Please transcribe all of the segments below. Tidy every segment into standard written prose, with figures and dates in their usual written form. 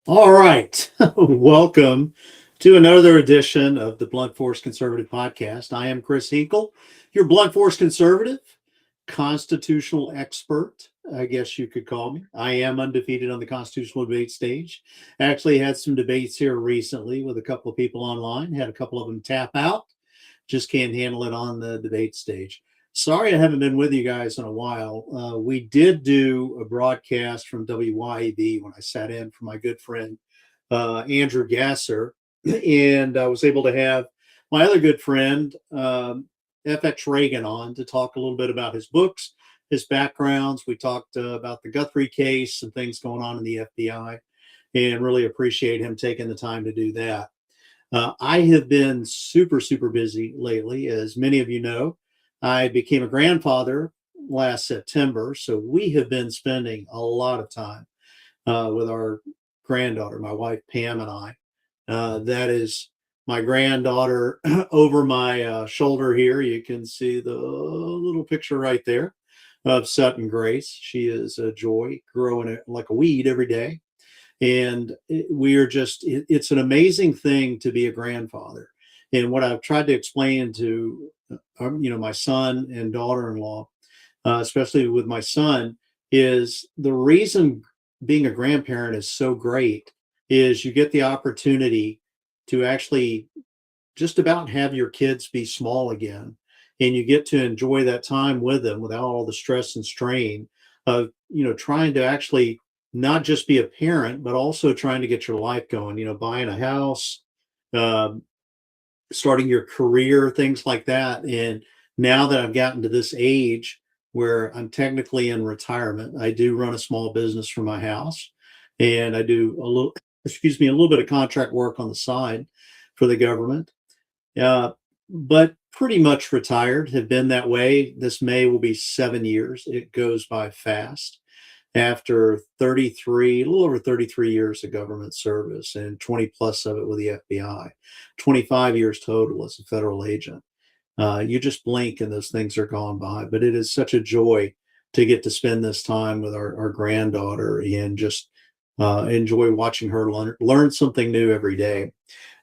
All right. Welcome to another edition of the Blunt Force Conservative Podcast. I am Chris Hinkle, your Blunt Force Conservative, constitutional expert, I guess you could call me. I am undefeated on the constitutional debate stage. Actually had some debates here recently with a couple of people online, had a couple of them tap out. Just can't handle it on the debate stage. Sorry I haven't been with you guys in a while. We did do a broadcast from WYAB when I sat in for my good friend Andrew Gasser, and I was able to have my other good friend FX Regan on to talk a little bit about his books, his backgrounds. We talked about the Guthrie case and things going on in the FBI, and really appreciate him taking the time to do that. I have been super busy lately. As many of you know, I became a grandfather last September. So we have been spending a lot of time with our granddaughter, my wife, Pam, and I. That is my granddaughter over my shoulder here. You can see the little picture right there of Sutton Grace. She is a joy, growing it like a weed every day. And we are just, it's an amazing thing to be a grandfather. And what I've tried to explain to, my son and daughter-in-law, especially with my son, is the reason being a grandparent is so great is you get the opportunity to actually just about have your kids be small again. And you get to enjoy that time with them without all the stress and strain of, trying to actually not just be a parent, but also trying to get your life going, buying a house, um, starting your career, things like that. And now that I've gotten to this age where I'm technically in retirement, I do run a small business from my house, and I do a little bit of contract work on the side for the government. Uh, but pretty much retired, have been that way. This May will be 7 years. It goes by fast after 33, a little over 33 years of government service and 20 plus of it with the FBI, 25 years total as a federal agent. You just blink and those things are gone by. But it is such a joy to get to spend this time with our granddaughter and just enjoy watching her learn something new every day.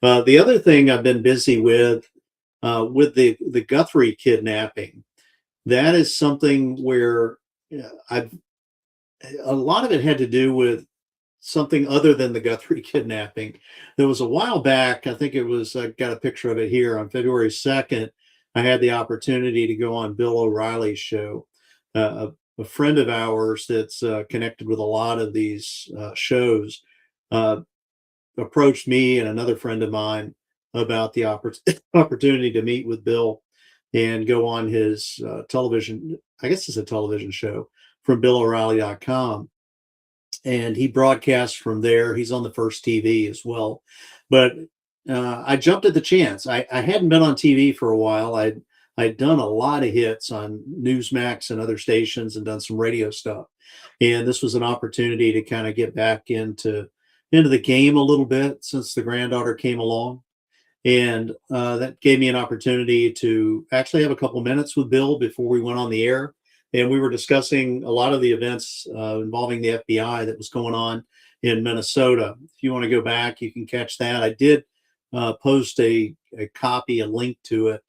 The other thing I've been busy with the Guthrie kidnapping, that is something where I've a lot of it had to do with something other than the Guthrie kidnapping. There was a while back, I think it was, I got a picture of it here on February 2nd. I had the opportunity to go on Bill O'Reilly's show. A friend of ours that's connected with a lot of these shows uh, approached me and another friend of mine about the opportunity to meet with Bill and go on his television, I guess it's a television show from BillO'Reilly.com, and he broadcasts from there. He's on the First TV as well. But I jumped at the chance. I hadn't been on TV for a while. I'd done a lot of hits on Newsmax and other stations and done some radio stuff. And this was an opportunity to kind of get back into the game a little bit since the granddaughter came along. And that gave me an opportunity to actually have a couple minutes with Bill before we went on the air. And we were discussing a lot of the events involving the FBI that was going on in Minnesota. If you want to go back, you can catch that. I did post a copy, a link to it,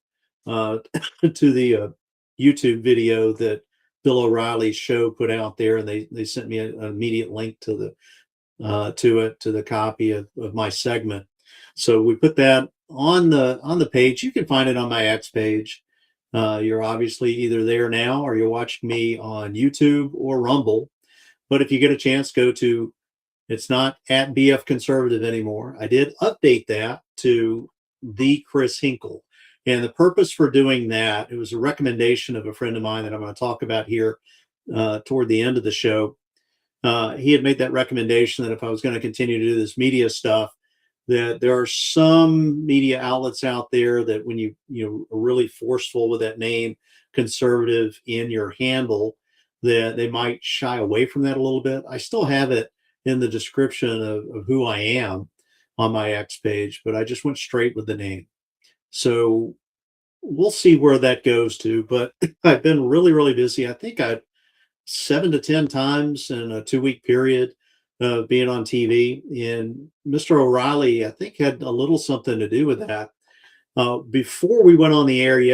uh, to the YouTube video that Bill O'Reilly's show put out there. And they sent me an immediate link to the copy of my segment. So we put that on the page. You can find it on my X page. You're obviously either there now or you're watching me on YouTube or Rumble. But if you get a chance, go to, it's not at BF Conservative anymore. I did update that to the Chris Hinkle. And the purpose for doing that, it was a recommendation of a friend of mine that I'm going to talk about here toward the end of the show. He had made that recommendation that if I was going to continue to do this media stuff, that there are some media outlets out there that when you are really forceful with that name conservative in your handle, that they might shy away from that a little bit. I still have it in the description of who I am on my X page, but I just went straight with the name. So we'll see where that goes to. But I've been really busy. I think I 7 to 10 times in a 2-week period being on TV. And Mr. O'Reilly, I think, had a little something to do with that. Before we went on the air, we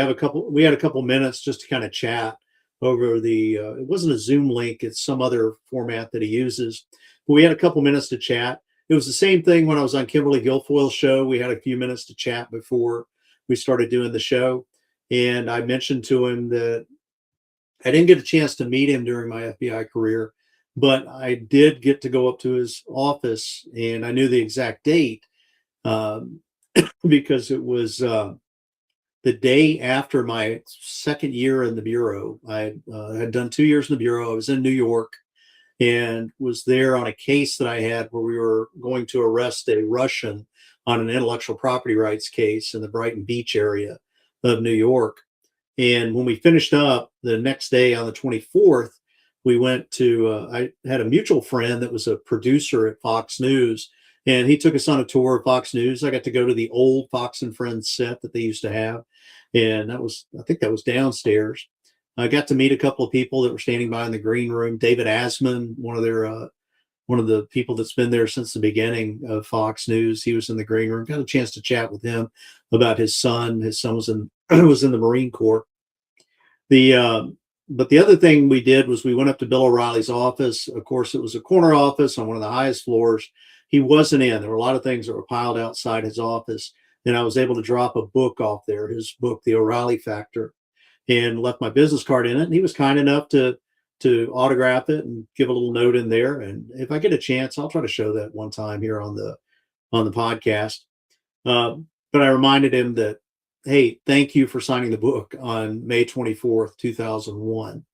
had a couple minutes just to kind of chat over it wasn't a Zoom link, it's some other format that he uses. But we had a couple minutes to chat. It was the same thing when I was on Kimberly Guilfoyle's show. We had a few minutes to chat before we started doing the show. And I mentioned to him that I didn't get a chance to meet him during my FBI career, but I did get to go up to his office, and I knew the exact date um, because it was the day after my second year in the bureau. I had done 2 years in the bureau. I was in New York and was there on a case that I had where we were going to arrest a Russian on an intellectual property rights case in the Brighton Beach area of New York. And when we finished up the next day on the 24th, we went to, I had a mutual friend that was a producer at Fox News, and he took us on a tour of Fox News. I got to go to the old Fox and Friends set that they used to have. And I think that was downstairs. I got to meet a couple of people that were standing by in the green room. David Asman, one of the people that's been there since the beginning of Fox News. He was in the green room. Got a chance to chat with him about his son. His son was in was in the Marine Corps. The But the other thing we did was we went up to Bill O'Reilly's office. Of course, it was a corner office on one of the highest floors. He wasn't in. There were a lot of things that were piled outside his office, and I was able to drop a book off there, his book, The O'Reilly Factor, and left my business card in it. And he was kind enough to autograph it and give a little note in there. And if I get a chance, I'll try to show that one time here on the podcast. But I reminded him that, hey, thank you for signing the book on May 24th, 2001.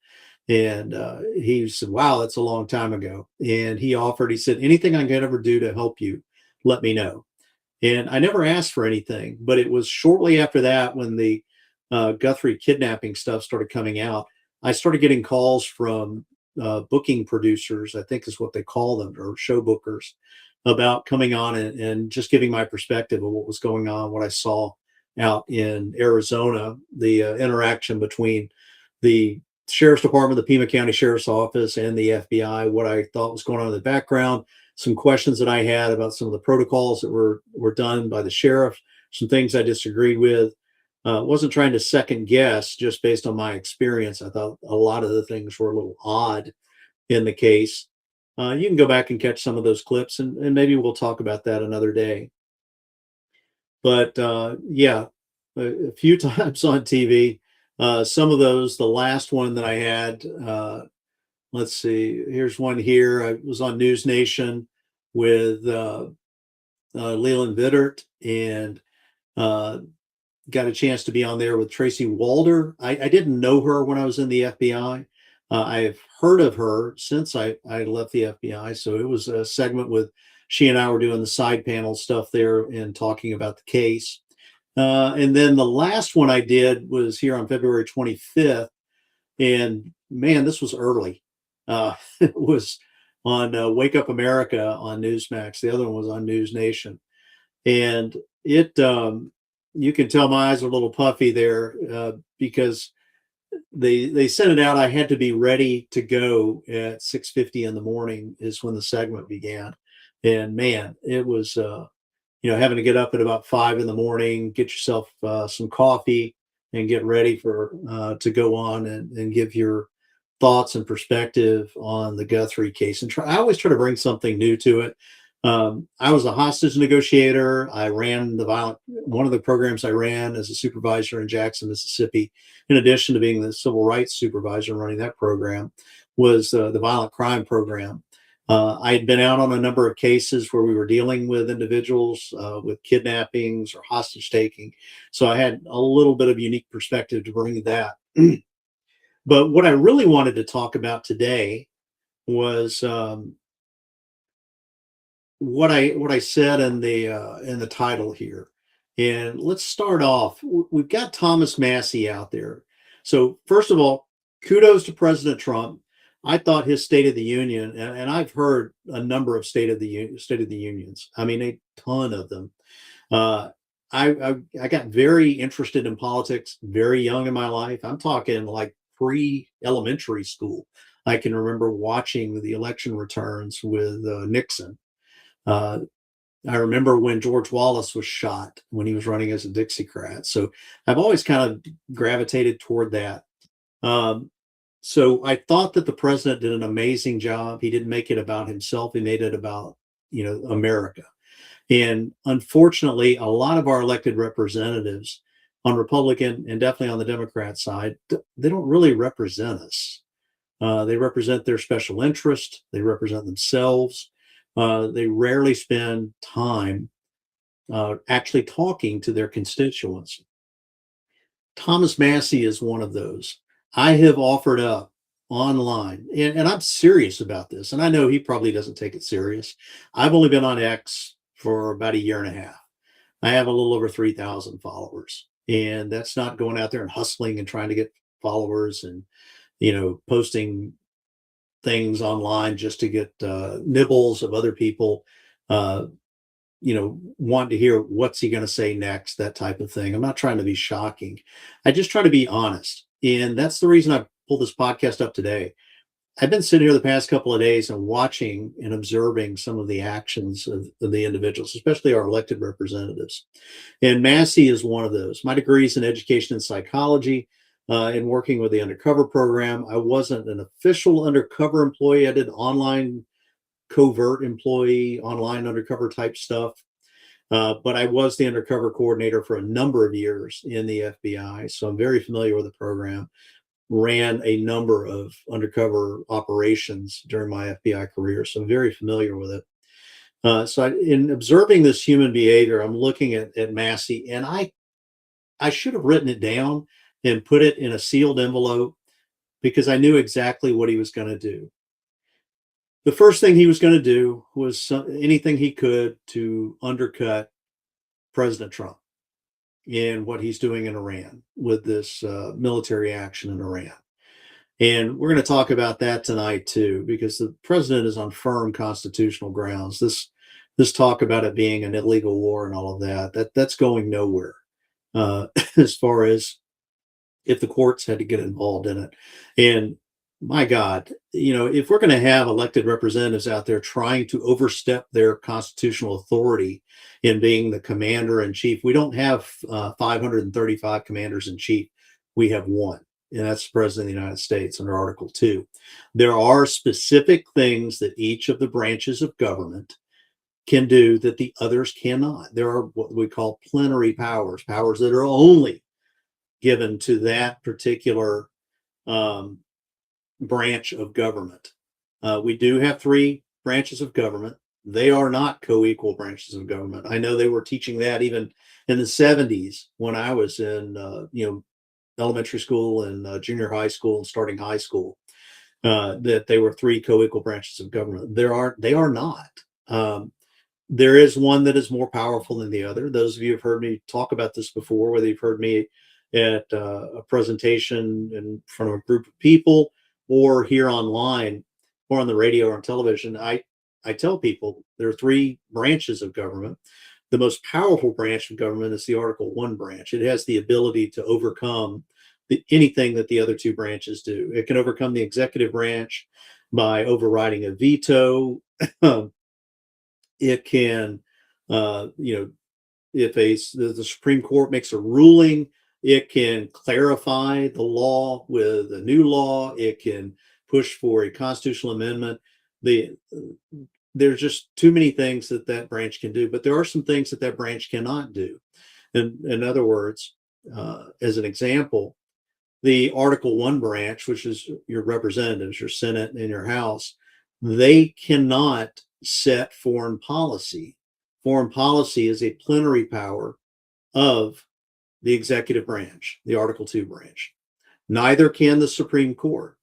And he said, wow, that's a long time ago. And he said, anything I can ever do to help you, let me know. And I never asked for anything, but it was shortly after that when the Guthrie kidnapping stuff started coming out. I started getting calls from booking producers, I think is what they call them, or show bookers, about coming on and just giving my perspective of what was going on, what I saw out in Arizona, the interaction between the Sheriff's Department, the Pima County Sheriff's Office, and the FBI, what I thought was going on in the background, some questions that I had about some of the protocols that were done by the sheriff, some things I disagreed with. Wasn't trying to second guess just based on my experience. I thought a lot of the things were a little odd in the case. You can go back and catch some of those clips, and maybe we'll talk about that another day. But yeah, a few times on TV. Some of those, the last one that I had, let's see, here's one here. I was on News Nation with Leland Vittert, and got a chance to be on there with Tracy Walder. I didn't know her when I was in the FBI. I've heard of her since I left the FBI. So it was a segment with she and I were doing the side panel stuff there and talking about the case. And then the last one I did was here on February 25th. And man, this was early. It was on Wake Up America on Newsmax. The other one was on News Nation. And you can tell my eyes are a little puffy there because they sent it out. I had to be ready to go at 6:50 in the morning is when the segment began. And man, it was having to get up at about 5 in the morning, get yourself some coffee, and get ready for to go on and give your thoughts and perspective on the Guthrie case. And I always try to bring something new to it. I was a hostage negotiator. I ran one of the programs I ran as a supervisor in Jackson, Mississippi, in addition to being the civil rights supervisor running that program, was the violent crime program. I had been out on a number of cases where we were dealing with individuals with kidnappings or hostage taking. So I had a little bit of unique perspective to bring that. But what I really wanted to talk about today was what I said in the title here. And let's start off. We've got Thomas Massie out there. So first of all, kudos to President Trump. I thought his State of the Union, and I've heard a number of State of the Unions. I mean, a ton of them. Uh, I got very interested in politics very young in my life. I'm talking like pre-elementary school. I can remember watching the election returns with Nixon. Uh, I remember when George Wallace was shot when he was running as a Dixiecrat. So I've always kind of gravitated toward that. Um, so I thought that the president did an amazing job. He didn't make it about himself. He made it about, America. And unfortunately, a lot of our elected representatives on Republican and definitely on the Democrat side, they don't really represent us. They represent their special interest. They represent themselves. They rarely spend time actually talking to their constituents. Thomas Massey is one of those. I have offered up online, and I'm serious about this, and I know he probably doesn't take it serious. I've only been on X for about a year and a half. I have a little over 3,000 followers, and that's not going out there and hustling and trying to get followers and posting things online just to get nibbles of other people. Uh, want to hear what's he going to say next, that type of thing. I'm not trying to be shocking. I just try to be honest. And that's the reason I pulled this podcast up today. I've been sitting here the past couple of days and watching and observing some of the actions of the individuals, especially our elected representatives. And Massey is one of those. My degree is in education and psychology and working with the undercover program. I wasn't an official undercover employee. I did online covert employee, online undercover type stuff. But I was the undercover coordinator for a number of years in the FBI. So I'm very familiar with the program. Ran a number of undercover operations during my FBI career. So I'm very familiar with it. In observing this human behavior, I'm looking at Massey, and I should have written it down and put it in a sealed envelope because I knew exactly what he was going to do. The first thing he was going to do was anything he could to undercut President Trump and what he's doing in Iran with this military action in Iran. And we're going to talk about that tonight too, because the president is on firm constitutional grounds. This talk about it being an illegal war and all of that's going nowhere as far as if the courts had to get involved in it. And my God, if we're going to have elected representatives out there trying to overstep their constitutional authority in being the commander in chief, we don't have 535 commanders in chief. We have one, and that's the president of the United States under Article 2. There are specific things that each of the branches of government can do that the others cannot. There are what we call plenary powers, powers that are only given to that particular branch of government. We do have three branches of government. They are not co-equal branches of government. I know they were teaching that even in the 70s when I was in elementary school and junior high school and starting high school, that they were three co-equal branches of government. They are not. There is one that is more powerful than the other. Those of you who have heard me talk about this before, whether you've heard me at a presentation in front of a group of people or here online or on the radio or on television, I tell people there are three branches of government. The most powerful branch of government is the Article 1 branch. It has the ability to overcome anything that the other two branches do. It can overcome the executive branch by overriding a veto. It can, if the Supreme Court makes a ruling, it can clarify the law with a new law. It can push for a constitutional amendment. There's just too many things that branch can do, but there are some things that branch cannot do. In other words, as an example, the Article 1 branch, which is your representatives, your Senate and your House, they cannot set foreign policy. Foreign policy is a plenary power of the executive branch, the Article 2 branch. Neither can the Supreme Court.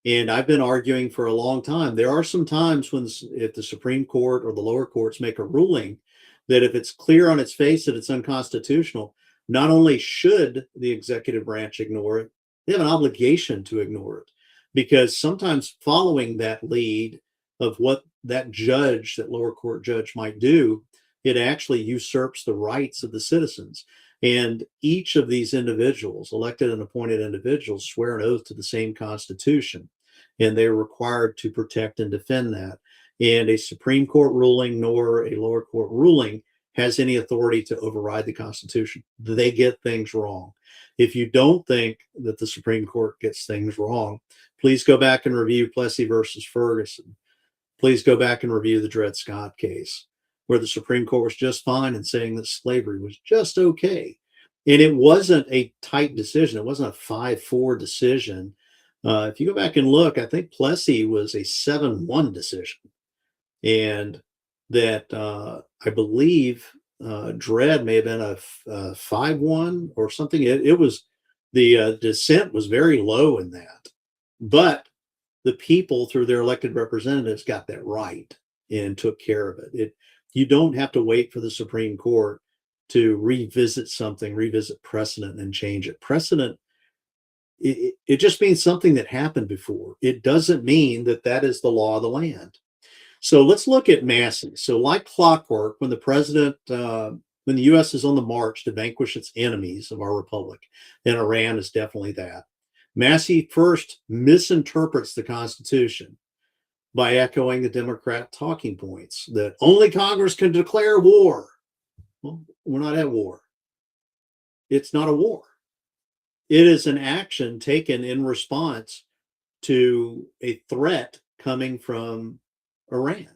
And I've been arguing for a long time. There are some times when if the Supreme Court or the lower courts make a ruling that if it's clear on its face that it's unconstitutional, not only should the executive branch ignore it, they have an obligation to ignore it. Because sometimes following that lead of what that judge, that lower court judge might do, it actually usurps the rights of the citizens. And each of these individuals, elected and appointed individuals, swear an oath to the same Constitution. and they're required to protect and defend that. And a Supreme Court ruling nor a lower court ruling has any authority to override the Constitution. They get things wrong. If you don't think that the Supreme Court gets things wrong, please go back and review Plessy versus Ferguson. Please go back and review the Dred Scott case, where the Supreme Court was just fine in saying that slavery was just okay. And it wasn't a tight decision. It wasn't a 5-4 decision. If you go back and look, I think Plessy was a 7-1 decision. And that I believe Dred may have been a 5-1 or something. It was the dissent was very low in that, but the people through their elected representatives got that right and took care of it. You don't have to wait for the Supreme Court to revisit something, revisit precedent and change it. Precedent, it just means something that happened before. It doesn't mean that that is the law of the land. So let's look at Massey. So like clockwork, when the U.S. is on the march to vanquish its enemies of our republic, and Iran is definitely that, Massey first misinterprets the Constitution by echoing the Democrat talking points that only Congress can declare war. Well, we're not at war. It's not a war. It is an action taken in response to a threat coming from Iran.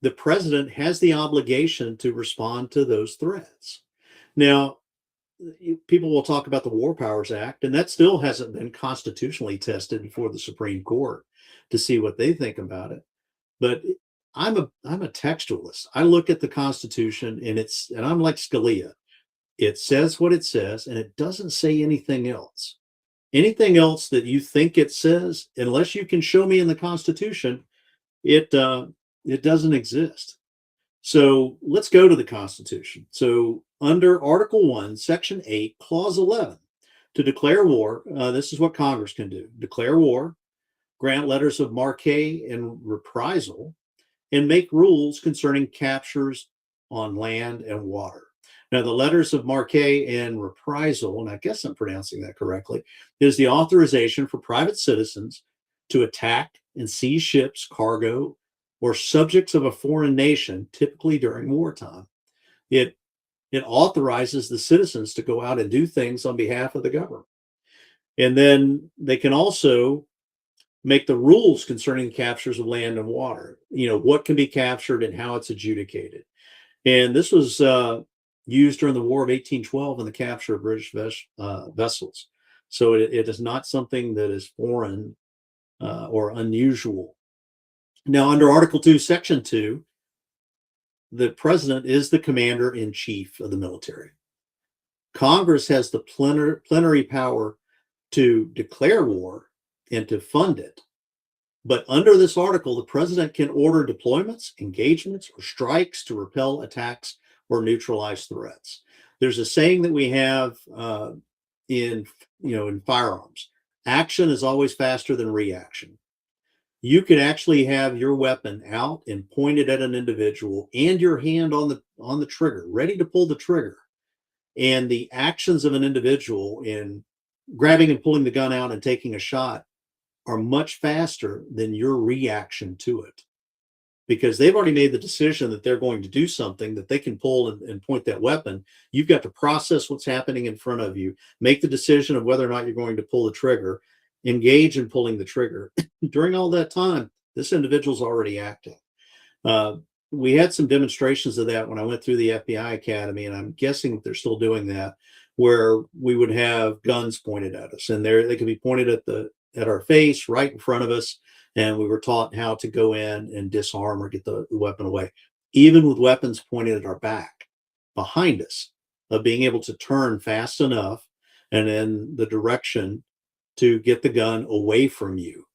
The president has the obligation to respond to those threats. Now, people will talk about the War Powers Act, and that still hasn't been constitutionally tested before the Supreme Court to see what they think about it. But I'm a textualist. I look at the Constitution, and I'm like Scalia. It says what it says, and it doesn't say anything else. Anything else that you think it says, unless you can show me in the Constitution, it doesn't exist. So let's go to the Constitution. So under Article 1, Section 8, Clause 11, to declare war, this is what Congress can do: declare war, grant letters of marque and reprisal, and make rules concerning captures on land and water. Now, the letters of marque and reprisal, and I guess I'm pronouncing that correctly, is the authorization for private citizens to attack and seize ships, cargo, or subjects of a foreign nation, typically during wartime. It authorizes the citizens to go out and do things on behalf of the government. And then they can also make the rules concerning captures of land and water, what can be captured and how it's adjudicated. And this was used during the War of 1812 in the capture of British vessels. So it is not something that is foreign or unusual. Now, under Article 2, Section 2, the president is the commander-in-chief of the military. Congress has the plenary power to declare war and to fund it. But under this article, the president can order deployments, engagements, or strikes to repel attacks or neutralize threats. There's a saying that we have in firearms: action is always faster than reaction. You can actually have your weapon out and pointed at an individual and your hand on the trigger, ready to pull the trigger. And the actions of an individual in grabbing and pulling the gun out and taking a shot are much faster than your reaction to it, because they've already made the decision that they're going to do something, that they can pull and point that weapon. You've got to process what's happening in front of you, make the decision of whether or not you're going to pull the trigger, engage in pulling the trigger. During all that time, this individual's already acting. We had some demonstrations of that when I went through the FBI Academy, and I'm guessing they're still doing that, where we would have guns pointed at us, and they could be pointed at our face, right in front of us, and we were taught how to go in and disarm or get the weapon away, even with weapons pointed at our back, behind us, of being able to turn fast enough and in the direction to get the gun away from you.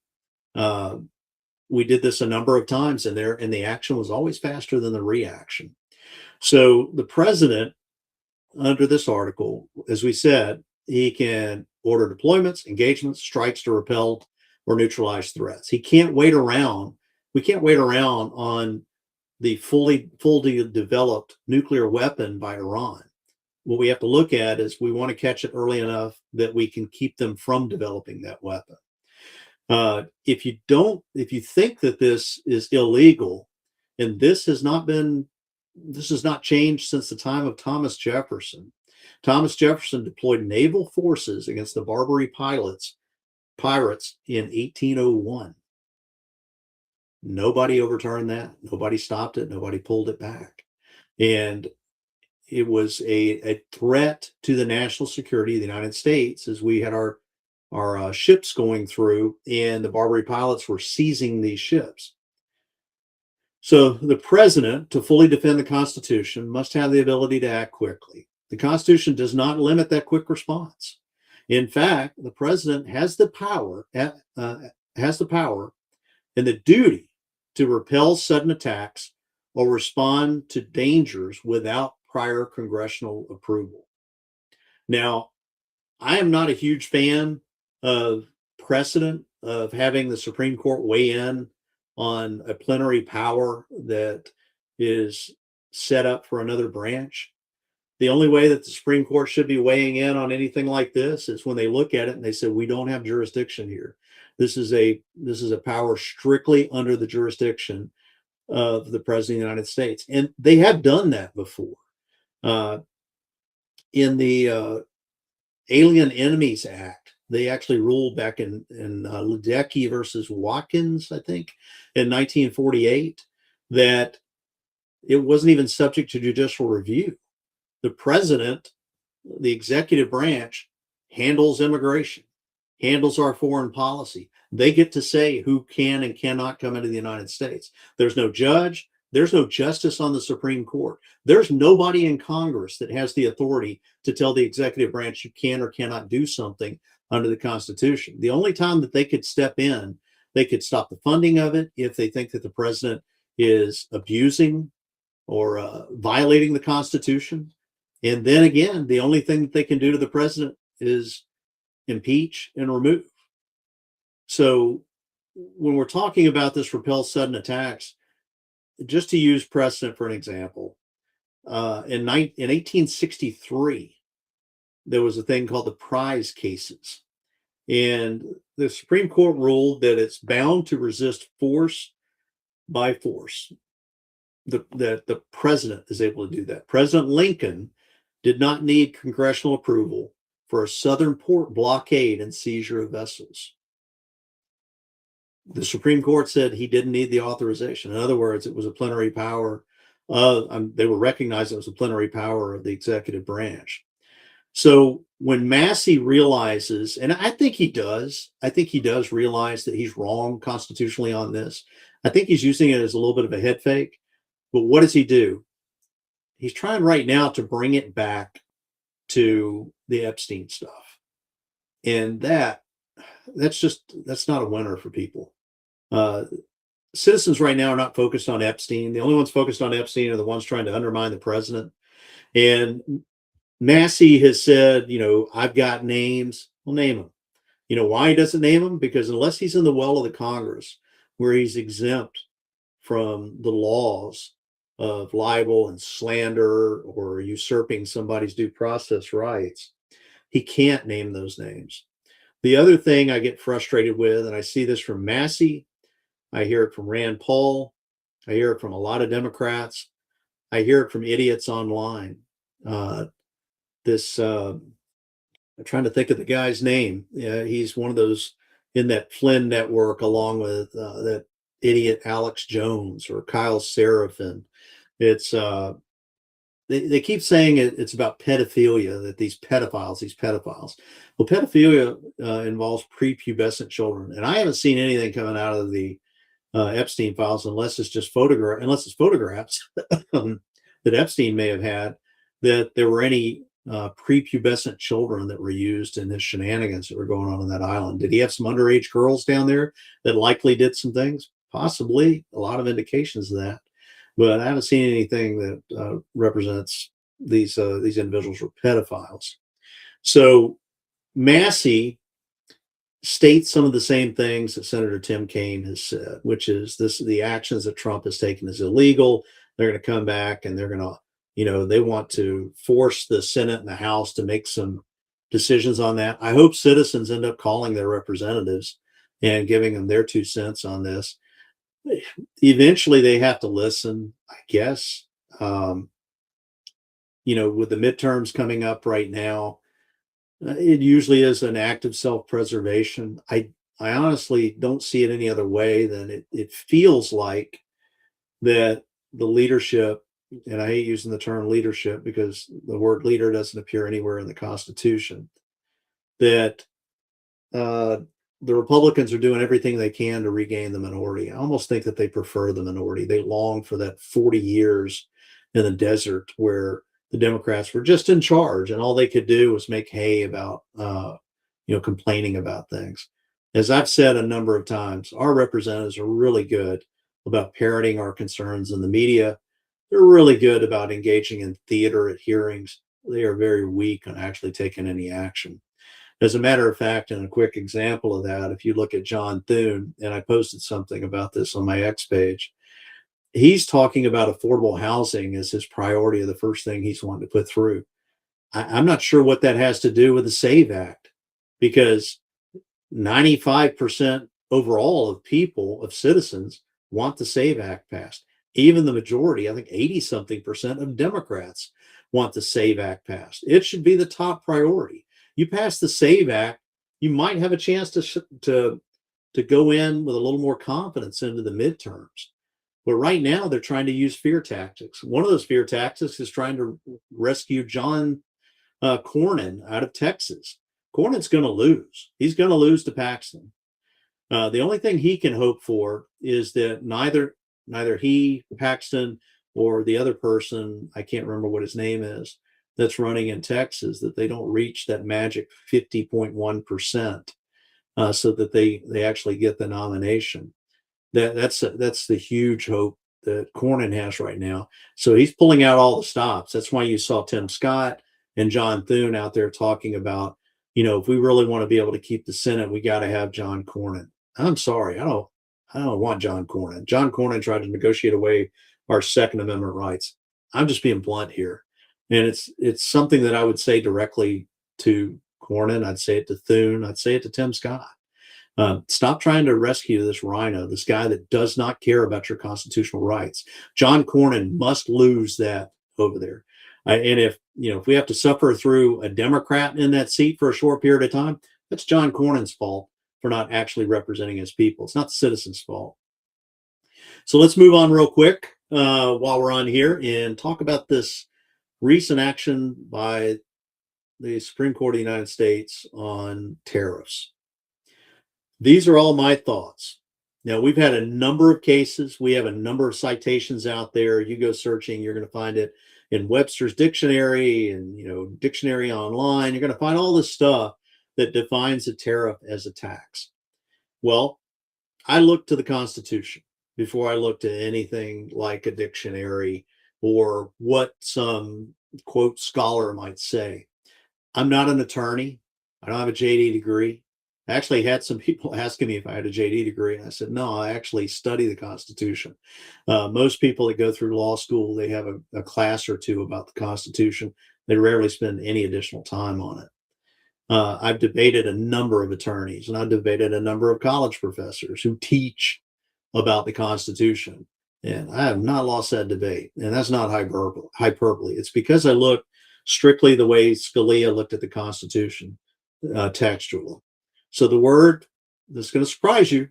We did this a number of times, and the action was always faster than the reaction. So the president, under this article, as we said, he can order deployments, engagements, strikes to repel or neutralize threats. He can't wait around. We can't wait around on the fully developed nuclear weapon by Iran. What we have to look at is we want to catch it early enough that we can keep them from developing that weapon. If you think that this is illegal, and this has not changed since the time of Thomas Jefferson. Thomas Jefferson deployed naval forces against the Barbary pirates in 1801. Nobody overturned that. Nobody stopped it. Nobody pulled it back. And it was a threat to the national security of the United States as we had our ships going through, and the Barbary pilots were seizing these ships. So the president, to fully defend the Constitution, must have the ability to act quickly. The Constitution does not limit that quick response. In fact, the president has the power and the duty to repel sudden attacks or respond to dangers without prior congressional approval. Now, I am not a huge fan of precedent of having the Supreme Court weigh in on a plenary power that is set up for another branch. The only way that the Supreme Court should be weighing in on anything like this is when they look at it and they say, we don't have jurisdiction here. This is a power strictly under the jurisdiction of the President of the United States. And they have done that before. In the Alien Enemies Act, they actually ruled back in Ledecky versus Watkins, I think, in 1948, that it wasn't even subject to judicial review. The president, the executive branch, handles immigration, handles our foreign policy. They get to say who can and cannot come into the United States. There's no judge. There's no justice on the Supreme Court. There's nobody in Congress that has the authority to tell the executive branch you can or cannot do something under the Constitution. The only time that they could step in, they could stop the funding of it if they think that the president is abusing or violating the Constitution. And then again, the only thing that they can do to the president is impeach and remove. So when we're talking about this repel sudden attacks, just to use precedent for an example, in 1863, there was a thing called the prize cases. And the Supreme Court ruled that it's bound to resist force by force, that the president is able to do that. President Lincoln did not need congressional approval for a southern port blockade and seizure of vessels. The Supreme Court said he didn't need the authorization. In other words, it was a plenary power. They were recognizing it was a plenary power of the executive branch. So when Massey realizes, and I think he does realize that he's wrong constitutionally on this. I think he's using it as a little bit of a head fake. But what does he do? He's trying right now to bring it back to the Epstein stuff. And that's not a winner for people. Citizens right now are not focused on Epstein. The only ones focused on Epstein are the ones trying to undermine the president. And Massey has said, I've got names. Well, name them. You know why he doesn't name them? Because unless he's in the well of the Congress, where he's exempt from the laws of libel and slander or usurping somebody's due process rights, he can't name those names. The other thing I get frustrated with, and I see this from Massey, I hear it from Rand Paul, I hear it from a lot of Democrats, I hear it from idiots online. I'm trying to think of the guy's name. He's one of those in that Flynn network, along with that idiot Alex Jones or Kyle Seraphin. It's they keep saying it's about pedophilia, that these pedophiles. Well, pedophilia involves prepubescent children, and I haven't seen anything coming out of the Epstein files unless it's photographs that Epstein may have had, that there were any prepubescent children that were used in his shenanigans that were going on that island. Did he have some underage girls down there that likely did some things? Possibly. A lot of indications of that. But I haven't seen anything that represents these individuals were pedophiles. So Massey states some of the same things that Senator Tim Kaine has said, which is the actions that Trump has taken is illegal. They're going to come back and they're going to, they want to force the Senate and the House to make some decisions on that. I hope citizens end up calling their representatives and giving them their 2 cents on this. Eventually, they have to listen, I guess. Um, with the midterms coming up right now, it usually is an act of self-preservation. I honestly don't see it any other way than it feels like that the leadership, and I hate using the term leadership because the word leader doesn't appear anywhere in the Constitution, that uh, the Republicans are doing everything they can to regain the minority. I almost think that they prefer the minority. They long for that 40 years in the desert where the Democrats were just in charge and all they could do was make hay about, complaining about things. As I've said a number of times, our representatives are really good about parroting our concerns in the media. They're really good about engaging in theater at hearings. They are very weak on actually taking any action. As a matter of fact, and a quick example of that, if you look at John Thune, and I posted something about this on my X page, he's talking about affordable housing as his priority of the first thing he's wanting to put through. I'm not sure what that has to do with the SAVE Act, because 95% overall of people, of citizens, want the SAVE Act passed. Even the majority, I think 80 something percent of Democrats want the SAVE Act passed. It should be the top priority. You pass the SAVE Act, you might have a chance to go in with a little more confidence into the midterms. But right now, they're trying to use fear tactics. One of those fear tactics is trying to rescue John Cornyn out of Texas. Cornyn's going to lose. He's going to lose to Paxton. The only thing he can hope for is that neither he, Paxton, or the other person, I can't remember what his name is, that's running in Texas, that they don't reach that magic 50.1%, so that they actually get the nomination. That's the huge hope that Cornyn has right now. So he's pulling out all the stops. That's why you saw Tim Scott and John Thune out there talking about, if we really want to be able to keep the Senate, we got to have John Cornyn. I'm sorry, I don't want John Cornyn. John Cornyn tried to negotiate away our Second Amendment rights. I'm just being blunt here, and it's something that I would say directly to Cornyn. I'd say it to Thune. I'd say it to Tim Scott. Stop trying to rescue this rhino, this guy that does not care about your constitutional rights. John Cornyn must lose that over there. And if we have to suffer through a Democrat in that seat for a short period of time, that's John Cornyn's fault for not actually representing his people. It's not the citizens' fault. So let's move on real quick while we're on here and talk about this recent action by the Supreme Court of the United States on tariffs. These are all my thoughts. Now, we've had a number of cases. We have a number of citations out there. You go searching, you're going to find it in Webster's dictionary and, dictionary online. You're going to find all this stuff that defines a tariff as a tax. Well, I look to the Constitution before I look to anything like a dictionary or what some quote scholar might say. I'm not an attorney. I don't have a JD degree. I actually had some people asking me if I had a JD degree, and I said, no, I actually study the Constitution. Most people that go through law school, they have a class or two about the Constitution. They rarely spend any additional time on it. I've debated a number of attorneys, and I've debated a number of college professors who teach about the Constitution. And I have not lost that debate. And that's not hyperbole. It's because I look strictly the way Scalia looked at the Constitution, textual. So the word that's going to surprise you,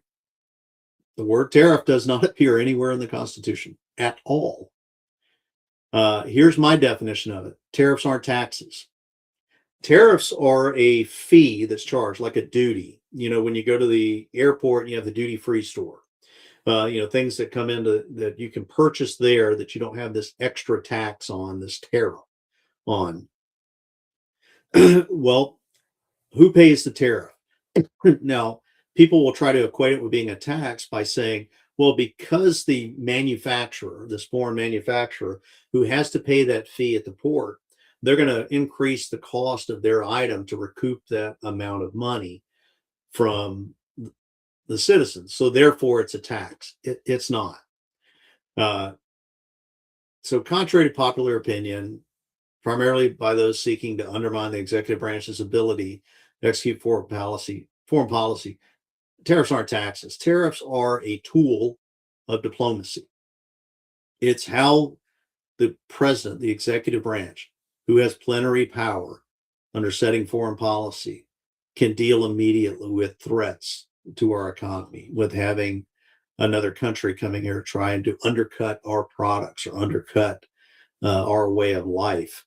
the word tariff does not appear anywhere in the Constitution at all. Here's my definition of it. Tariffs aren't taxes. Tariffs are a fee that's charged, like a duty. When you go to the airport and you have the duty-free store, things that come into that you can purchase there that you don't have this extra tax on, this tariff on. Well, who pays the tariff? Now, people will try to equate it with being a tax by saying, well, because the manufacturer, this foreign manufacturer who has to pay that fee at the port, they're going to increase the cost of their item to recoup that amount of money from the citizens. So therefore, it's a tax. It's not. So contrary to popular opinion, primarily by those seeking to undermine the executive branch's ability to execute foreign policy, tariffs aren't taxes. Tariffs are a tool of diplomacy. It's how the president, the executive branch, who has plenary power under setting foreign policy, can deal immediately with threats to our economy, with having another country coming here trying to undercut our products or undercut our way of life.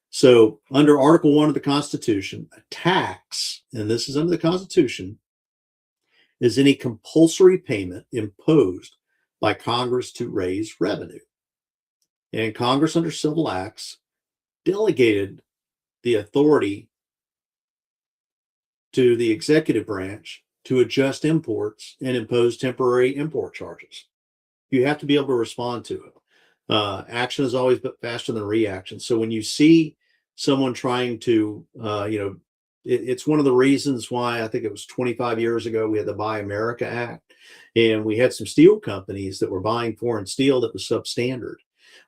So, under Article 1 of the Constitution, a tax, and this is under the Constitution, is any compulsory payment imposed by Congress to raise revenue. And Congress, under civil acts, delegated the authority to the executive branch to adjust imports and impose temporary import charges. You have to be able to respond to it. Action is always faster than reaction. So when you see someone trying to, it's one of the reasons why I think it was 25 years ago we had the Buy America Act, and we had some steel companies that were buying foreign steel that was substandard.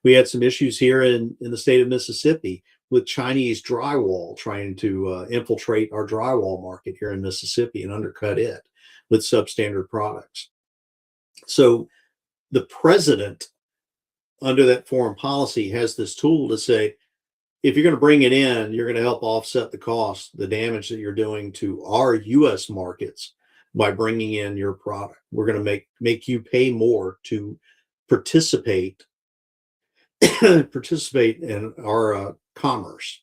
We had some issues here in the state of Mississippi with Chinese drywall trying to infiltrate our drywall market here in Mississippi and undercut it with substandard products. So the president, under that foreign policy, has this tool to say, if you're going to bring it in, you're going to help offset the cost, the damage that you're doing to our U.S. markets by bringing in your product. We're going to make you pay more to participate in our commerce.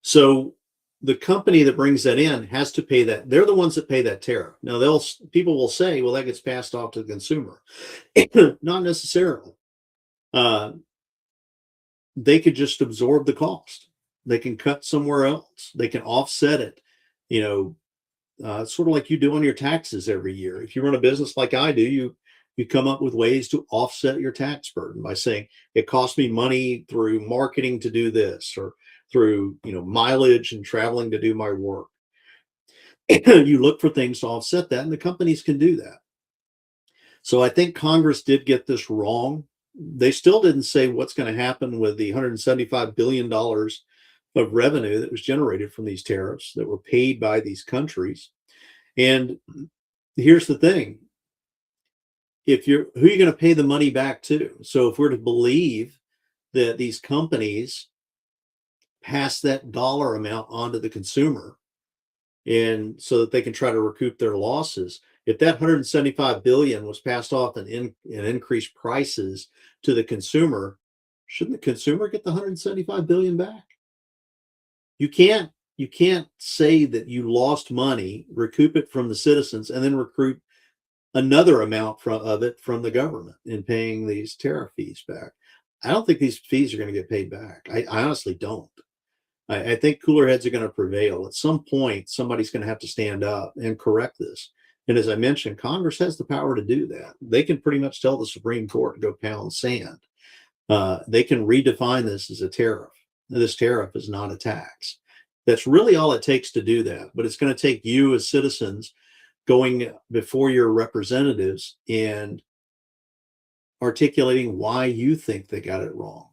So the company that brings that in has to pay that. They're the ones that pay that tariff. Now people will say, well, that gets passed off to the consumer. Not necessarily. They could just absorb the cost. They can cut somewhere else. They can offset it. Sort of like you do on your taxes every year. If you run a business like I do, you come up with ways to offset your tax burden by saying it costs me money through marketing to do this, or through mileage and traveling to do my work. You look for things to offset that, and the companies can do that. So I think Congress did get this wrong. They still didn't say what's going to happen with the $175 billion of revenue that was generated from these tariffs that were paid by these countries. And here's the thing. Who are you going to pay the money back to? So if we're to believe that these companies pass that dollar amount onto the consumer, and so that they can try to recoup their losses, if that 175 billion was passed off in increased prices to the consumer, shouldn't the consumer get the 175 billion back? You can't say that you lost money, recoup it from the citizens, and then recoup another amount of it from the government in paying these tariff fees back. I don't think these fees are going to get paid back. I honestly don't. I think cooler heads are going to prevail. At some point, somebody's going to have to stand up and correct this. And as I mentioned, Congress has the power to do that. They can pretty much tell the Supreme Court to go pound sand. They can redefine this as a tariff. This tariff is not a tax. That's really all it takes to do that. But it's going to take you as citizens going before your representatives and articulating why you think they got it wrong.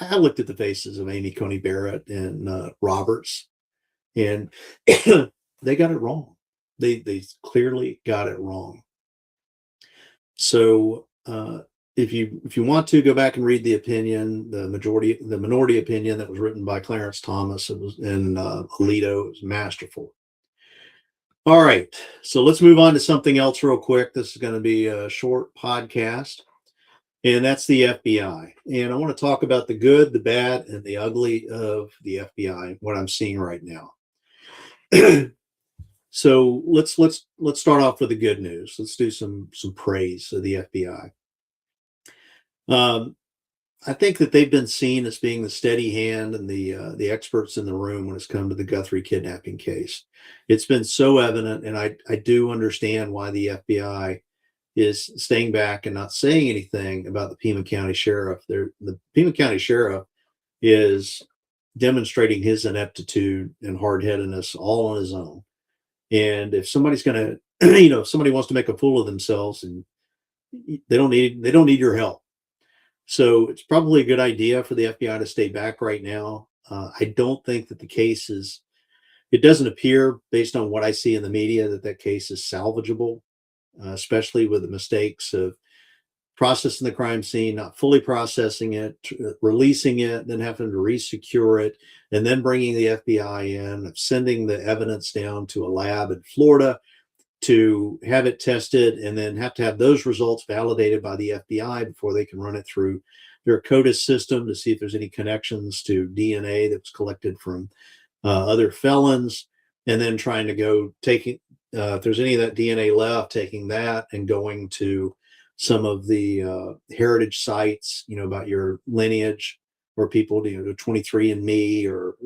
I looked at the faces of Amy Coney Barrett and Roberts, and they got it wrong. They clearly got it wrong. So if you want to go back and read the opinion, the minority opinion that was written by Clarence Thomas, it was in Alito, it was masterful. All right, so let's move on to something else real quick. This is going to be a short podcast, and that's the FBI. And I want to talk about the good, the bad, and the ugly of the FBI, what I'm seeing right now. So let's start off with the good news. Let's do some praise of the FBI. I think that they've been seen as being the steady hand and the experts in the room when it's come to the Guthrie kidnapping case. It's been so evident, and I do understand why the FBI is staying back and not saying anything about the Pima County Sheriff. The Pima County Sheriff is demonstrating his ineptitude and hard-headedness all on his own. And if somebody's going to, if somebody wants to make a fool of themselves, and they don't need your help. So it's probably a good idea for the FBI to stay back right now. I don't think that the case is It doesn't appear, based on what I see in the media, that that case is salvageable, especially with the mistakes of processing the crime scene, not fully processing it, releasing it, then having to resecure it, and then bringing the FBI in, sending the evidence down to a lab in Florida to have it tested, and then have to have those results validated by the FBI before they can run it through their CODIS system to see if there's any connections to DNA that was collected from other felons, and then trying to go taking if there's any of that DNA left, taking that and going to some of the heritage sites, about your lineage, where people do 23andMe, or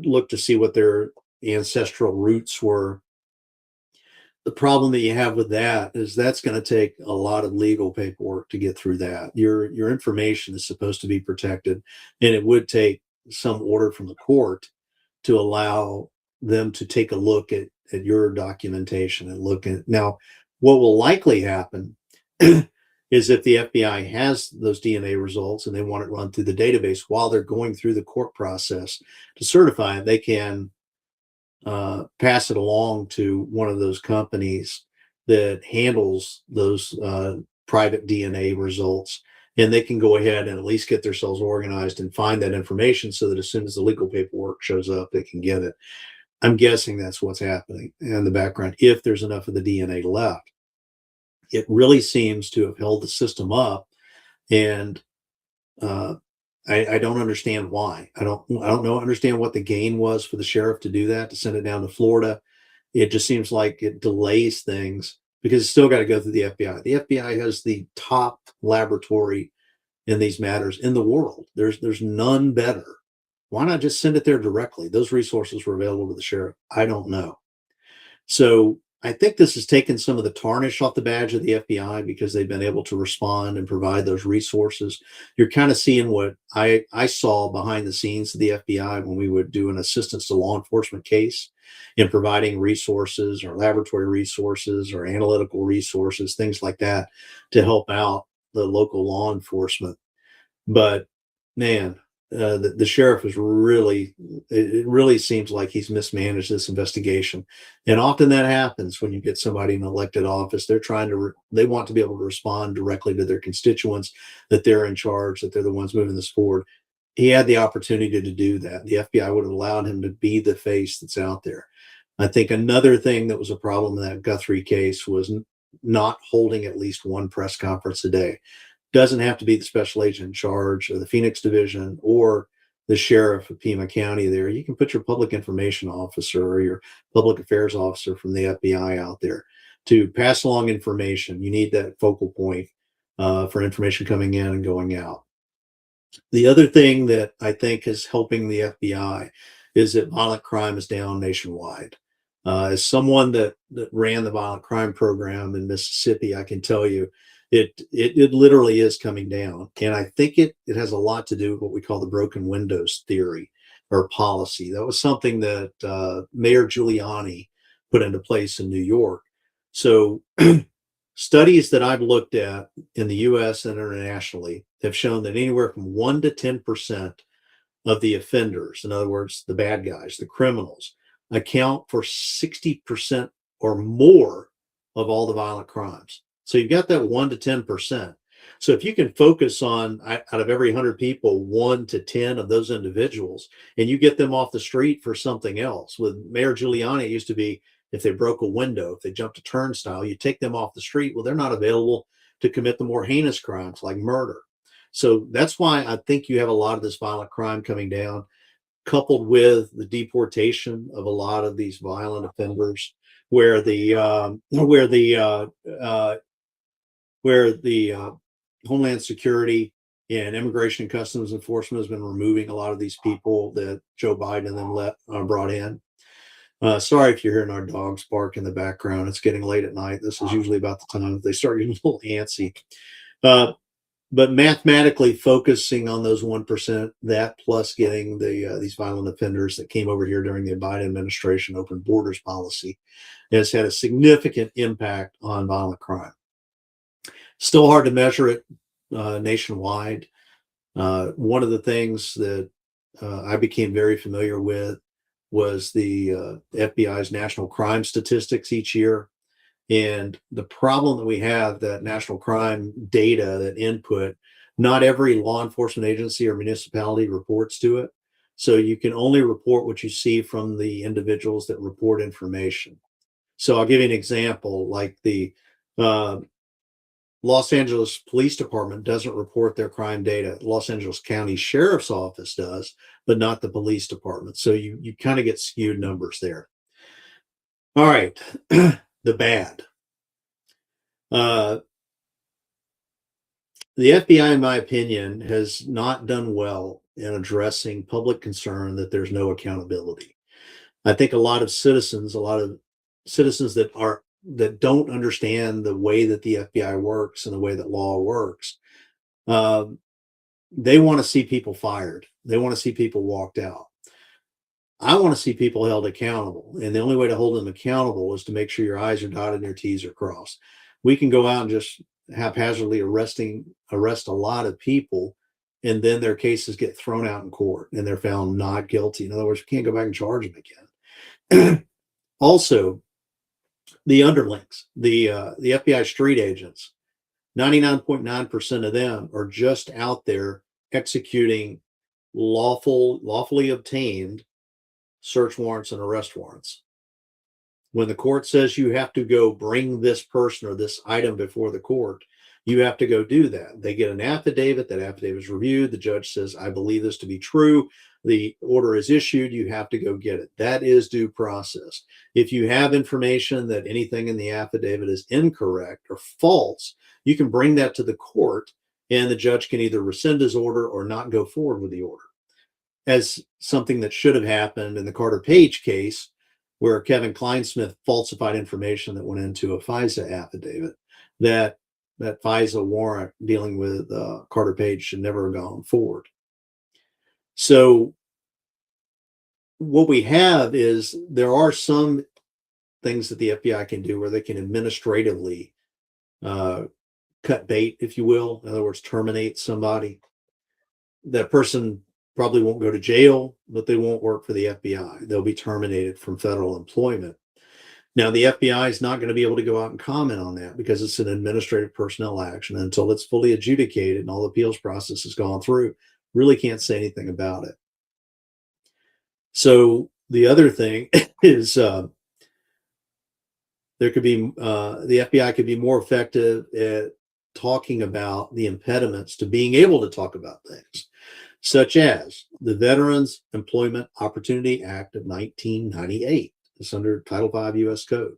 look to see what their ancestral roots were. The problem that you have with that is that's going to take a lot of legal paperwork to get through that. Your information is supposed to be protected, and it would take some order from the court to allow them to take a look at your documentation and look at. Now, what will likely happen is if the FBI has those DNA results and they want it run through the database while they're going through the court process to certify it, they can pass it along to one of those companies that handles those private DNA results, and they can go ahead and at least get themselves organized and find that information so that as soon as the legal paperwork shows up, they can get it. I'm guessing that's what's happening in the background. If there's enough of the DNA left, it really seems to have held the system up, and uh, I don't understand why. Understand what the gain was for the sheriff to do that, to send it down to Florida. It just seems like it delays things because it's still got to go through the FBI. The FBI has the top laboratory in these matters in the world. There's none better. Why not just send it there directly? Those resources were available to the sheriff. I don't know. So I think this has taken some of the tarnish off the badge of the FBI because they've been able to respond and provide those resources. You're kind of seeing what I saw behind the scenes of the FBI when we would do an assistance to law enforcement case in providing resources or laboratory resources or analytical resources, things like that, to help out the local law enforcement. But man, the sheriff is it really seems like he's mismanaged this investigation. And often that happens when you get somebody in elected office. They want to be able to respond directly to their constituents, that they're in charge, that they're the ones moving this forward. He had the opportunity to do that. The FBI would have allowed him to be the face that's out there. I think another thing that was a problem in that Guthrie case was not holding at least one press conference a day. Doesn't have to be the special agent in charge of the Phoenix division or the sheriff of Pima County there. You can put your public information officer or your public affairs officer from the FBI out there to pass along information. You need that focal point for information coming in and going out. The other thing that I think is helping the FBI is that violent crime is down nationwide. As someone that ran the violent crime program in Mississippi, I can tell you it literally is coming down. And I think it has a lot to do with what we call the broken windows theory or policy. That was something that Mayor Giuliani put into place in New York. So studies that I've looked at in the US and internationally have shown that anywhere from 1 to 10% of the offenders, in other words, the bad guys, the criminals, account for 60% or more of all the violent crimes. So you've got that 1 to 10%. So if you can focus on, out of every 100 people, 1 to 10 of those individuals, and you get them off the street for something else. With Mayor Giuliani, it used to be if they broke a window, if they jumped a turnstile, you take them off the street. Well, they're not available to commit the more heinous crimes like murder. So that's why I think you have a lot of this violent crime coming down, coupled with the deportation of a lot of these violent offenders, where the Homeland Security and Immigration and Customs Enforcement has been removing a lot of these people that Joe Biden and them brought in. Sorry if you're hearing our dogs bark in the background. It's getting late at night. This is usually about the time they start getting a little antsy. But mathematically focusing on those 1%, that plus getting these violent offenders that came over here during the Biden administration open borders policy has had a significant impact on violent crime. Still hard to measure it nationwide. One of the things that I became very familiar with was the FBI's national crime statistics each year. And the problem that we have, that national crime data, that input, not every law enforcement agency or municipality reports to it. So you can only report what you see from the individuals that report information. So I'll give you an example, like the uh, Los Angeles Police Department doesn't report their crime data. Los Angeles County Sheriff's Office does, but not the police department. So you kind of get skewed numbers there. All right, the bad. Uh, the FBI, in my opinion, has not done well in addressing public concern that there's no accountability. I think a lot of citizens that don't understand the way that the FBI works and the way that law works, um, they want to see people fired. They want to see people walked out. I want to see people held accountable. And the only way to hold them accountable is to make sure your I's are dotted and your T's are crossed. We can go out and just haphazardly arrest a lot of people, and then their cases get thrown out in court and they're found not guilty. In other words, we can't go back and charge them again. Also, the underlings, the FBI street agents, 99.9% of them are just out there executing lawfully obtained search warrants and arrest warrants. When the court says you have to go bring this person or this item before the court, you have to go do that. They get an affidavit. That affidavit is reviewed. The judge says, I believe this to be true. The order is issued. You have to go get it. That is due process. If you have information that anything in the affidavit is incorrect or false, you can bring that to the court, and the judge can either rescind his order or not go forward with the order. As something that should have happened in the Carter Page case, where Kevin Kleinsmith falsified information that went into a FISA affidavit, that FISA warrant dealing with Carter Page should never have gone forward. So what we have is there are some things that the FBI can do where they can administratively cut bait, if you will. In other words, terminate somebody. That person probably won't go to jail, but they won't work for the FBI. They'll be terminated from federal employment. Now, the FBI is not going to be able to go out and comment on that because it's an administrative personnel action. Until it's fully adjudicated and all the appeals process has gone through, really can't say anything about it. So the other thing is there could be the FBI could be more effective at talking about the impediments to being able to talk about things, such as the Veterans Employment Opportunity Act of 1998. It's under Title V U.S. Code.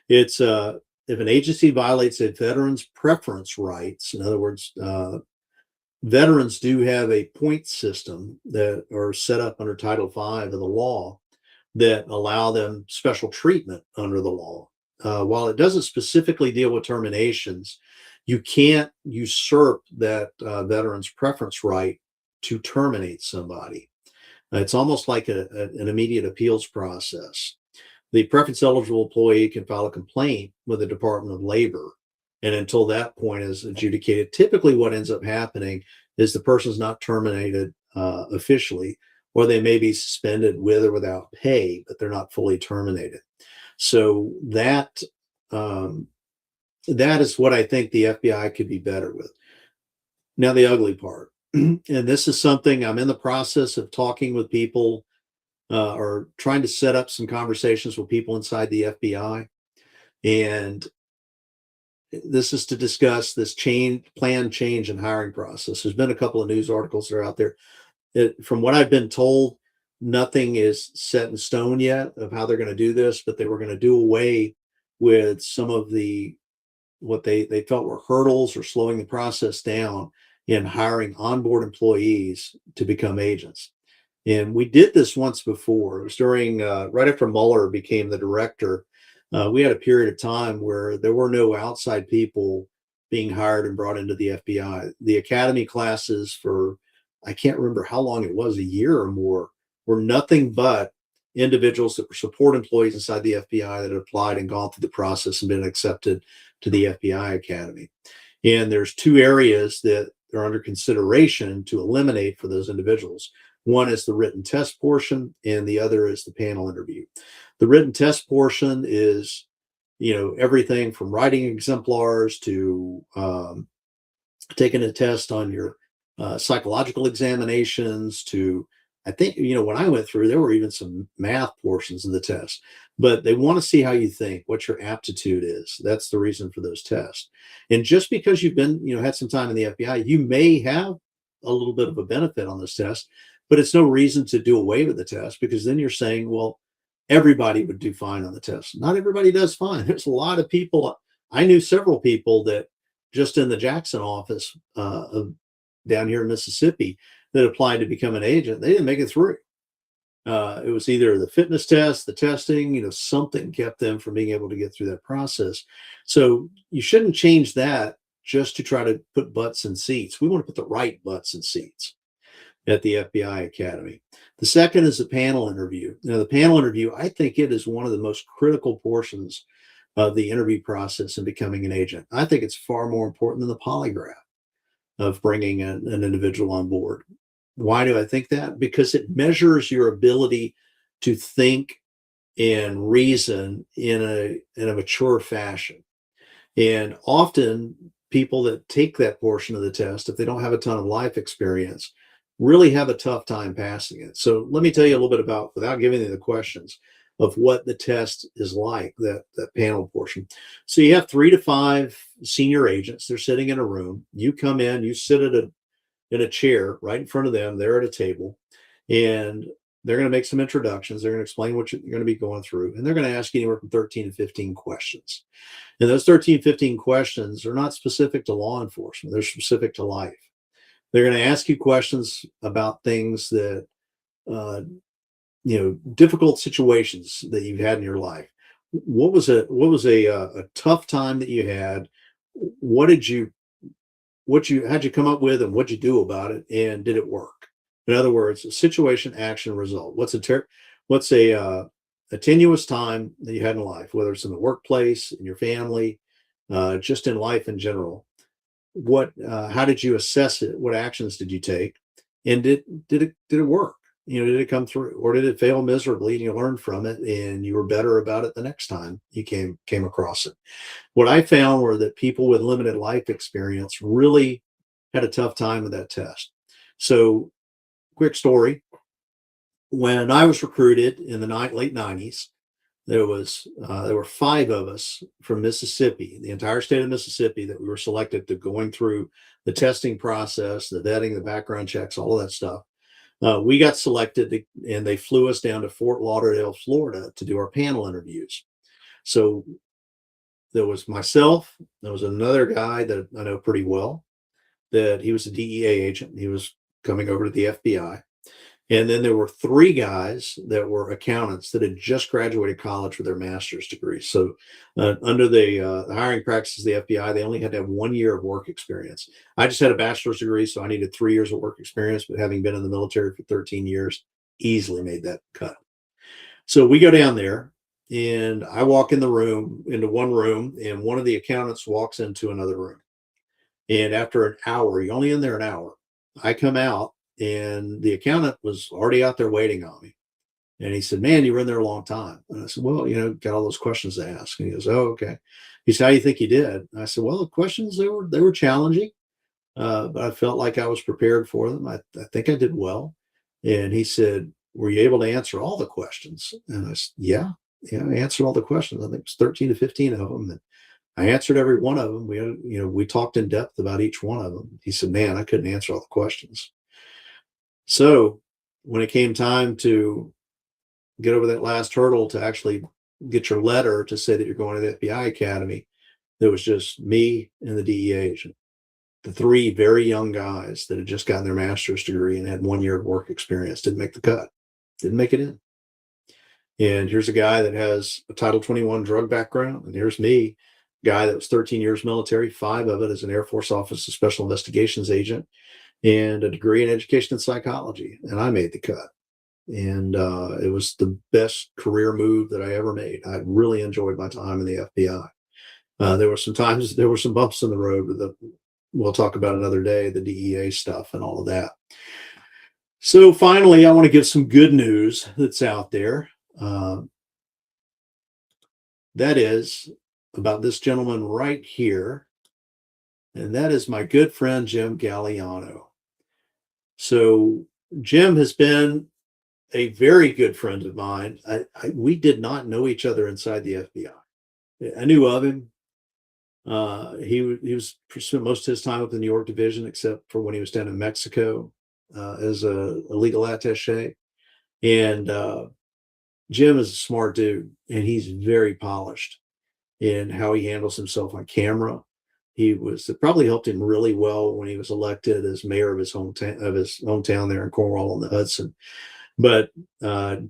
It's if an agency violates a veteran's preference rights, in other words, veterans do have a point system that are set up under Title V of the law that allow them special treatment under the law. While it doesn't specifically deal with terminations, you can't usurp that veteran's preference right to terminate somebody. It's almost like an immediate appeals process. The preference eligible employee can file a complaint with the Department of Labor. And until that point is adjudicated, typically what ends up happening is the person's not terminated officially, or they may be suspended with or without pay, but they're not fully terminated. So that is what I think the FBI could be better with. Now, the ugly part, and this is something I'm in the process of talking with people or trying to set up some conversations with people inside the FBI. And this is to discuss this planned change in hiring process. There's been a couple of news articles that are out there. From what I've been told, nothing is set in stone yet of how they're going to do this, but they were going to do away with some of what they felt were hurdles or slowing the process down in hiring onboard employees to become agents. And we did this once before. It was during right after Mueller became the director. We had a period of time where there were no outside people being hired and brought into the FBI. The academy classes for, I can't remember how long it was, a year or more, were nothing but individuals that were support employees inside the FBI that had applied and gone through the process and been accepted to the FBI Academy. And there's two areas that they're under consideration to eliminate for those individuals. One is the written test portion, and the other is the panel interview. The written test portion is, everything from writing exemplars to taking a test on your psychological examinations to, I think, when I went through, there were even some math portions of the test, but they want to see how you think, what your aptitude is. That's the reason for those tests. And just because you've been, had some time in the FBI, you may have a little bit of a benefit on this test, but it's no reason to do away with the test, because then you're saying, well, everybody would do fine on the test. Not everybody does fine. There's a lot of people. I knew several people that just in the Jackson office down here in Mississippi that applied to become an agent. They didn't make it through. It was either the fitness test, the testing, something kept them from being able to get through that process. So you shouldn't change that just to try to put butts in seats. We want to put the right butts in seats at the FBI Academy. The second is the panel interview. Now, the panel interview, I think it is one of the most critical portions of the interview process in becoming an agent. I think it's far more important than the polygraph of bringing an individual on board. Why do I think that? Because it measures your ability to think and reason in a mature fashion. And often people that take that portion of the test, if they don't have a ton of life experience, really have a tough time passing it. So let me tell you a little bit about, without giving you the questions, of what the test is like, that panel portion. So you have 3 to 5 senior agents. They're sitting in a room. You come in, you sit in a chair right in front of them. They're at a table, and they're going to make some introductions. They're going to explain what you're going to be going through, and they're going to ask you anywhere from 13 to 15 questions. And those 13, 15 questions are not specific to law enforcement. They're specific to life. They're going to ask you questions about things that, difficult situations that you've had in your life. What was a tough time that you had? How'd you come up with, and what'd you do about it? And did it work? In other words, a situation, action, result. What's a tenuous time that you had in life, whether it's in the workplace, in your family, just in life in general? How did you assess it? What actions did you take? And did it work? Did it come through, or did it fail miserably and you learned from it and you were better about it the next time you came across it? What I found were that people with limited life experience really had a tough time with that test. So, quick story. When I was recruited in the late 90s, there were 5 of us from Mississippi, the entire state of Mississippi, that we were selected to going through the testing process, the vetting, the background checks, all of that stuff. We got selected, and they flew us down to Fort Lauderdale, Florida, to do our panel interviews. So there was myself, there was another guy that I know pretty well, that he was a DEA agent. He was coming over to the FBI. And then there were 3 guys that were accountants that had just graduated college with their master's degrees. So under the hiring practices of the FBI, they only had to have 1 year of work experience. I just had a bachelor's degree, so I needed 3 years of work experience, but having been in the military for 13 years, easily made that cut. So we go down there, and I walk into one room, and one of the accountants walks into another room. And after an hour, you're only in there an hour, I come out, and the accountant was already out there waiting on me. And he said, "Man, you were in there a long time." And I said, "Well, got all those questions to ask." And he goes, "Oh, okay." He said, "How do you think you did?" And I said, "Well, the questions, they were challenging, but I felt like I was prepared for them. I think I did well." And he said, "Were you able to answer all the questions?" And I said, "Yeah, I answered all the questions. I think it was 13 to 15 of them. And I answered every one of them. We talked in depth about each one of them." He said, "Man, I couldn't answer all the questions." So when it came time to get over that last hurdle to actually get your letter to say that you're going to the FBI Academy, there was just me and the DEA agent. The 3 very young guys that had just gotten their master's degree and had 1 year of work experience didn't make the cut, didn't make it in. And here's a guy that has a Title 21 drug background, and here's me, guy that was 13 years military, 5 of it as an Air Force Office of Special Investigations agent, and a degree in education and psychology, and I made the cut. And it was the best career move that I ever made. I really enjoyed my time in the FBI. There were some bumps in the road with we'll talk about another day, the DEA stuff and all of that. So finally, I want to give some good news that's out there. That is about this gentleman right here, and that is my good friend Jim Galliano. So Jim has been a very good friend of mine. We did not know each other inside the FBI. I knew of him. He was spent most of his time up in the New York division, except for when he was down in Mexico as a legal attaché. And Jim is a smart dude, and he's very polished in how he handles himself on camera. It probably helped him really well when he was elected as mayor of his hometown there in Cornwall on the Hudson. But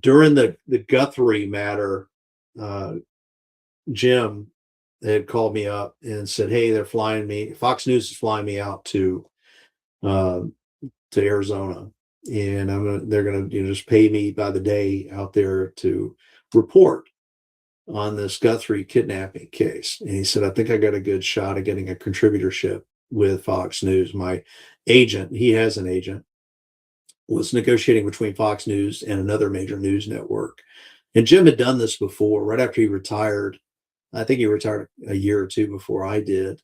during the Guthrie matter, Jim had called me up and said, "Hey, they're flying me. Fox News is flying me out to Arizona, and they're gonna just pay me by the day out there to report on this Guthrie kidnapping case." And he said, "I think I got a good shot at getting a contributorship with Fox News." My agent, he has an agent, was negotiating between Fox News and another major news network. And Jim had done this before, right after he retired. I think he retired a year or two before I did.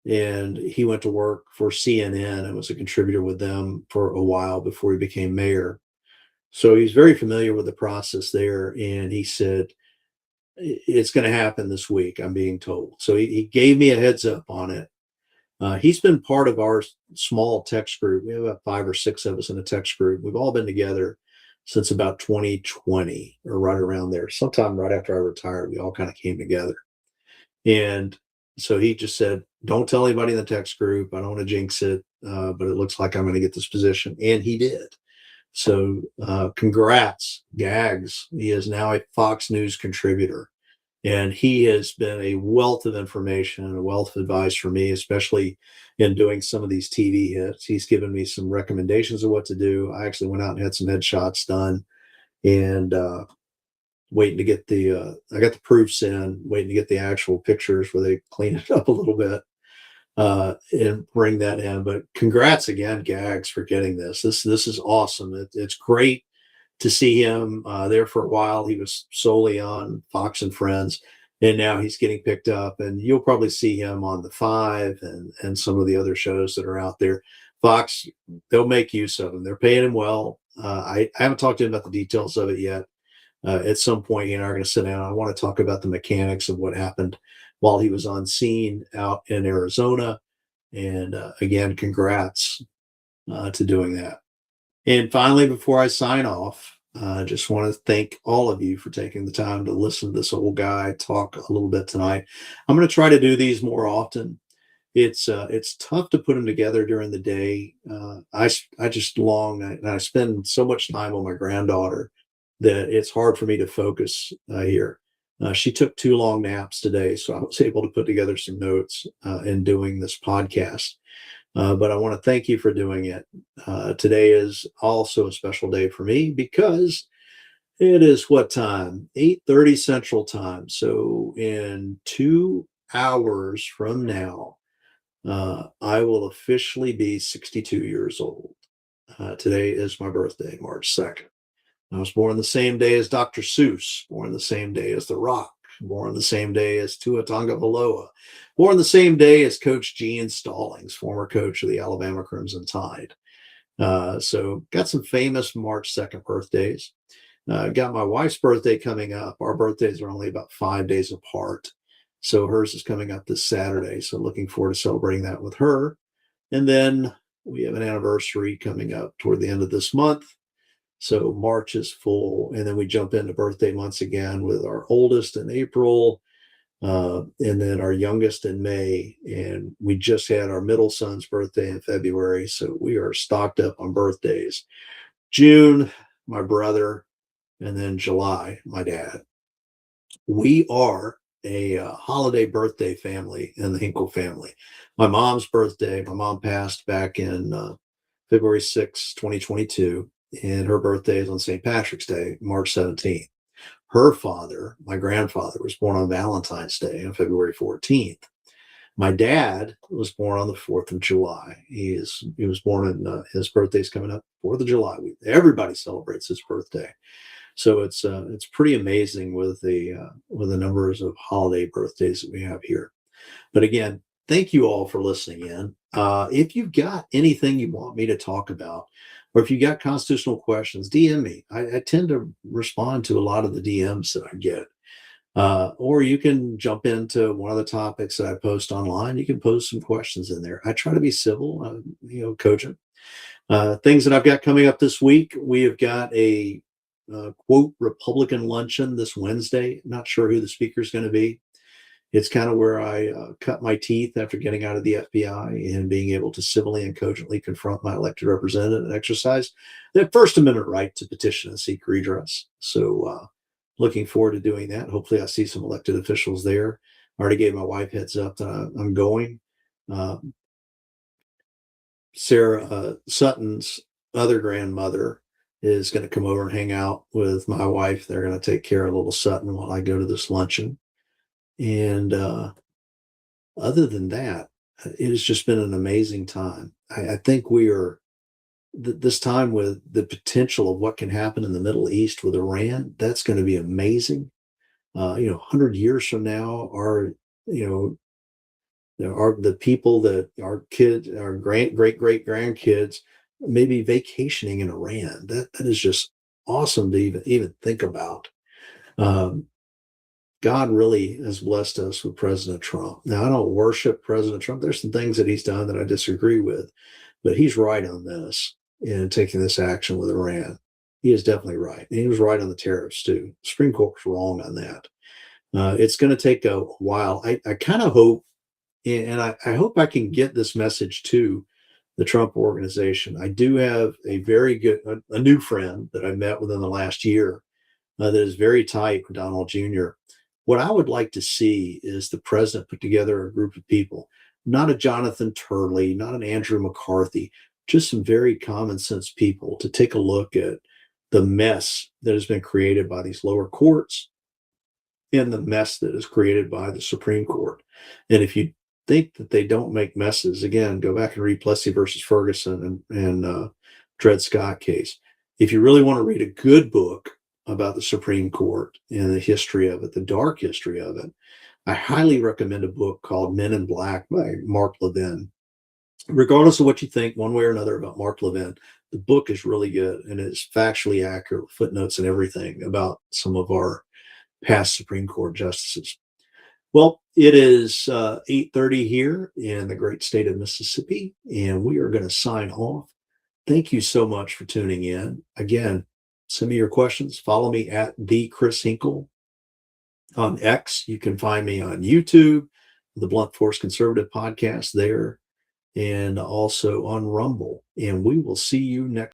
And he went to work for CNN and was a contributor with them for a while before he became mayor. So he's very familiar with the process there. And he said, "It's going to happen this week, I'm being told." So he gave me a heads up on it. He's been part of our small text group. We have about 5 or 6 of us in a text group. We've all been together since about 2020 or right around there. Sometime right after I retired, we all kind of came together. And so he just said, "Don't tell anybody in the text group. I don't want to jinx it, but it looks like I'm going to get this position." And he did. So congrats, Gags. He is now a Fox News contributor. And he has been a wealth of information and a wealth of advice for me, especially in doing some of these TV hits. He's given me some recommendations of what to do. I actually went out and had some headshots done, and waiting to get I got the proofs in, waiting to get the actual pictures where they clean it up a little bit and bring that in. But congrats again, Gags, for getting this. This is awesome. It's great to see him there for a while. He was solely on Fox and Friends, and now he's getting picked up. And you'll probably see him on The Five and some of the other shows that are out there. Fox, they'll make use of him. They're paying him well. I haven't talked to him about the details of it yet. At some point, he and I are going to sit down. I want to talk about the mechanics of what happened while he was on scene out in Arizona. And again, congrats to doing that. And finally, before I sign off, I just want to thank all of you for taking the time to listen to this old guy talk a little bit tonight. I'm going to try to do these more often. It's tough to put them together during the day. I just long, and I spend so much time on my granddaughter that it's hard for me to focus here. She took 2 long naps today, so I was able to put together some notes in doing this podcast. But I want to thank you for doing it. Today is also a special day for me because it is what time? 8:30 Central Time. So in 2 hours from now, I will officially be 62 years old. Today is my birthday, March 2nd. I was born the same day as Dr. Seuss, born the same day as The Rock, born the same day as Tua Tagovailoa, born the same day as Coach Gene Stallings, former coach of the Alabama Crimson Tide. So got some famous March 2nd birthdays. Got my wife's birthday coming up. Our birthdays are only about 5 days apart. So hers is coming up this Saturday. So looking forward to celebrating that with her. And then we have an anniversary coming up toward the end of this month. So March is full, and then we jump into birthday months again with our oldest in April, and then our youngest in May. And we just had our middle son's birthday in February, so we are stocked up on birthdays. June, my brother, and then July, my dad. We are a holiday birthday family in the Hinkle family. My mom's birthday, my mom passed back in February 6, 2022. And her birthday is on St. Patrick's Day, March 17th. Her father, my grandfather, was born on Valentine's Day on February 14th. My dad was born on the 4th of July. He was born in his birthday's coming up, 4th of July. Everybody celebrates his birthday. So it's pretty amazing with the numbers of holiday birthdays that we have here. But again, thank you all for listening in. If you've got anything you want me to talk about, or if you got constitutional questions, DM me. I tend to respond to a lot of the DMs that I get. Or you can jump into one of the topics that I post online. You can post some questions in there. I try to be civil, cogent. Things that I've got coming up this week. We have got a quote Republican luncheon this Wednesday. Not sure who the speaker is going to be. It's kind of where I cut my teeth after getting out of the FBI and being able to civilly and cogently confront my elected representative and exercise the First Amendment right to petition and seek redress. So looking forward to doing that. Hopefully I see some elected officials there. I already gave my wife heads up that I'm going. Uh, Sarah Sutton's other grandmother is going to come over and hang out with my wife. They're going to take care of little Sutton while I go to this luncheon. And other than that, it has just been an amazing time. I think we are this time with the potential of what can happen in the Middle East with Iran. That's going to be amazing. 100 years from now, you know, are the people that our kids, our great great grandkids, maybe vacationing in Iran. That is just awesome to even think about. Um, God really has blessed us with President Trump. Now, I don't worship President Trump. There's some things that he's done that I disagree with, but he's right on this in taking this action with Iran. He is definitely right. And he was right on the tariffs, too. The Supreme Court was wrong on that. It's going to take a while. I kind of hope, and I hope I can get this message to the Trump organization. I do have a new friend that I met within the last year that is very tight with Donald Jr. What I would like to see is the president put together a group of people, not a Jonathan Turley, not an Andrew McCarthy, just some very common sense people to take a look at the mess that has been created by these lower courts and the mess that is created by the Supreme Court. And if you think that they don't make messes, again, go back and read Plessy versus Ferguson and Dred Scott case. If you really want to read a good book about the Supreme Court and the history of it, the dark history of it, I highly recommend a book called Men in Black by Mark Levin. Regardless of what you think one way or another about Mark Levin, the book is really good and it's factually accurate, footnotes and everything about some of our past Supreme Court justices. Well, it is 8:30 here in the great state of Mississippi, and we are going to sign off. Thank you so much for tuning in. Again, send me your questions. Follow me at the Chris Hinkle on X. You can find me on YouTube, the Blunt Force Conservative podcast there, and also on Rumble. And we will see you next.